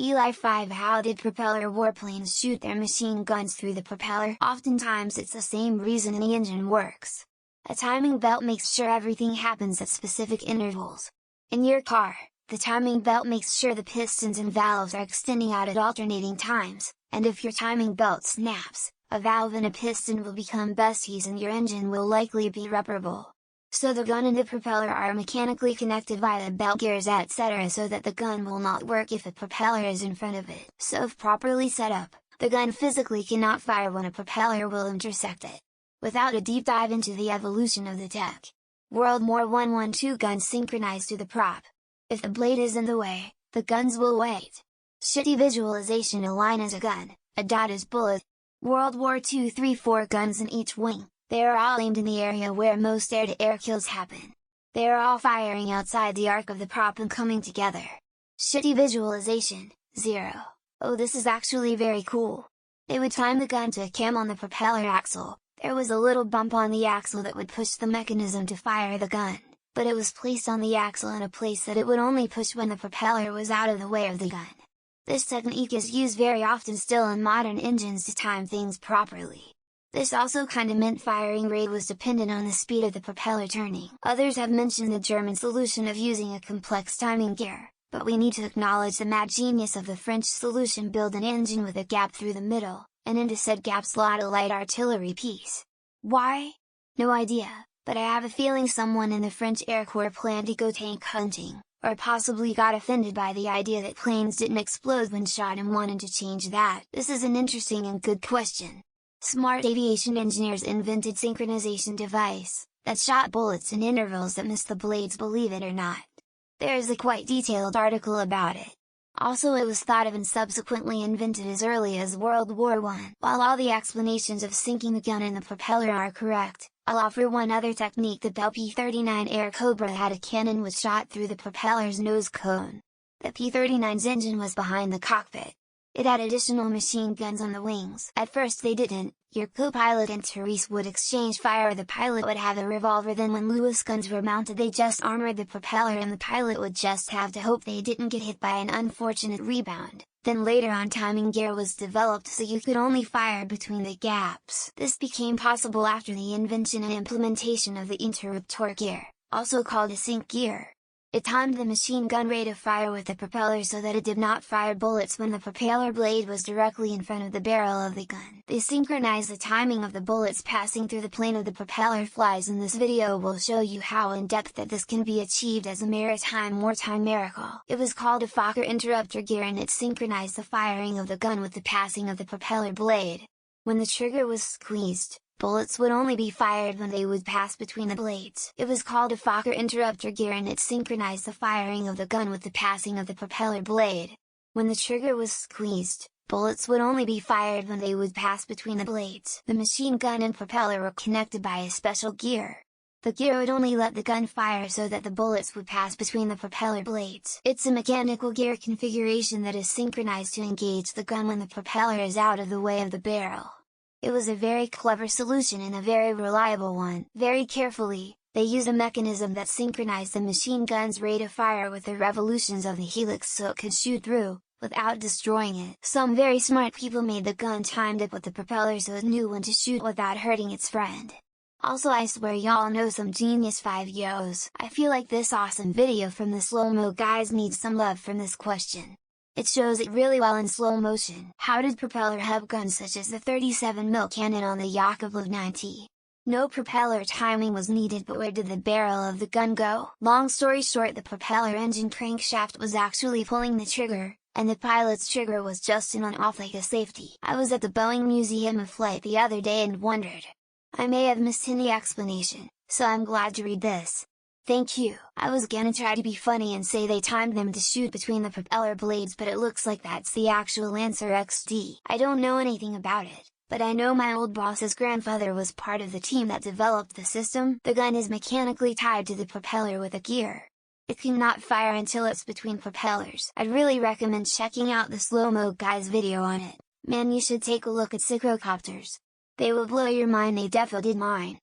ELI5. How did propeller warplanes shoot their machine guns through the propeller? Oftentimes it's the same reason the engine works. A timing belt makes sure everything happens at specific intervals. In your car, the timing belt makes sure the pistons and valves are extending out at alternating times, and if your timing belt snaps, a valve and a piston will become besties and your engine will likely be reparable. So the gun and the propeller are mechanically connected via the belt gears etc. so that the gun will not work if a propeller is in front of it. So if properly set up, the gun physically cannot fire when a propeller will intersect it. Without a deep dive into the evolution of the tech, World War I 2 guns synchronized to the prop. If the blade is in the way, the guns will wait. Shitty visualization. A line is a gun, a dot is bullet. World War II 3-4 guns in each wing. They are all aimed in the area where most air-to-air kills happen. They are all firing outside the arc of the prop and coming together. Shitty visualization, 0. Oh, this is actually very cool. They would time the gun to a cam on the propeller axle. There was a little bump on the axle that would push the mechanism to fire the gun, but it was placed on the axle in a place that it would only push when the propeller was out of the way of the gun. This technique is used very often still in modern engines to time things properly. This also kinda meant firing rate was dependent on the speed of the propeller turning. Others have mentioned the German solution of using a complex timing gear, but we need to acknowledge the mad genius of the French solution: build an engine with a gap through the middle, and into said gap slot a light artillery piece. Why? No idea, but I have a feeling someone in the French Air Corps planned to go tank hunting, or possibly got offended by the idea that planes didn't explode when shot and wanted to change that. This is an interesting and good question. Smart aviation engineers invented synchronization device, that shot bullets in intervals that missed the blades, believe it or not. There is a quite detailed article about it. Also, it was thought of and subsequently invented as early as World War I. While all the explanations of syncing the gun and the propeller are correct, I'll offer one other technique. The Bell P-39 Air Cobra had a cannon which shot through the propeller's nose cone. The P-39's engine was behind the cockpit. It had additional machine guns on the wings. At first they didn't. Your co-pilot and Therese would exchange fire. The pilot would have a revolver. Then when Lewis guns were mounted, they just armored the propeller and the pilot would just have to hope they didn't get hit by an unfortunate rebound. Then later on, timing gear was developed so you could only fire between the gaps. This became possible after the invention and implementation of the Interup torque gear, also called a sync gear. It timed the machine gun rate of fire with the propeller so that it did not fire bullets when the propeller blade was directly in front of the barrel of the gun. They synchronized the timing of the bullets passing through the plane of the propeller flies. In this video will show you how in depth that this can be achieved as a maritime wartime miracle. It was called a Focker Interup gear and it synchronized the firing of the gun with the passing of the propeller blade. When the trigger was squeezed, bullets would only be fired when they would pass between the blades. It was called a Focker Interup gear and it synchronized the firing of the gun with the passing of the propeller blade. When the trigger was squeezed, bullets would only be fired when they would pass between the blades. The machine gun and propeller were connected by a special gear. The gear would only let the gun fire so that the bullets would pass between the propeller blades. It's a mechanical gear configuration that is synchronized to engage the gun when the propeller is out of the way of the barrel. It was a very clever solution and a very reliable one. Very carefully, they used a mechanism that synchronized the machine gun's rate of fire with the revolutions of the helix so it could shoot through, without destroying it. Some very smart people made the gun timed it with the propeller so it knew when to shoot without hurting its friend. Also, I swear y'all know some genius 5 yos. I feel like this awesome video from the slow-mo guys needs some love from this question. It shows it really well in slow motion. How did propeller have guns such as the 37mm cannon on the Yakovlev 9T? No propeller timing was needed, but where did the barrel of the gun go? Long story short, the propeller engine crankshaft was actually pulling the trigger, and the pilot's trigger was just in on off like a safety. I was at the Boeing Museum of Flight the other day and wondered. I may have missed any explanation, so I'm glad to read this. Thank you. I was gonna try to be funny and say they timed them to shoot between the propeller blades, but it looks like that's the actual answer XD. I don't know anything about it, but I know my old boss's grandfather was part of the team that developed the system. The gun is mechanically tied to the propeller with a gear. It cannot fire until it's between propellers. I'd really recommend checking out the slow-mo guys video on it. Man, you should take a look at Psychocopters. They will blow your mind. They defo did mine.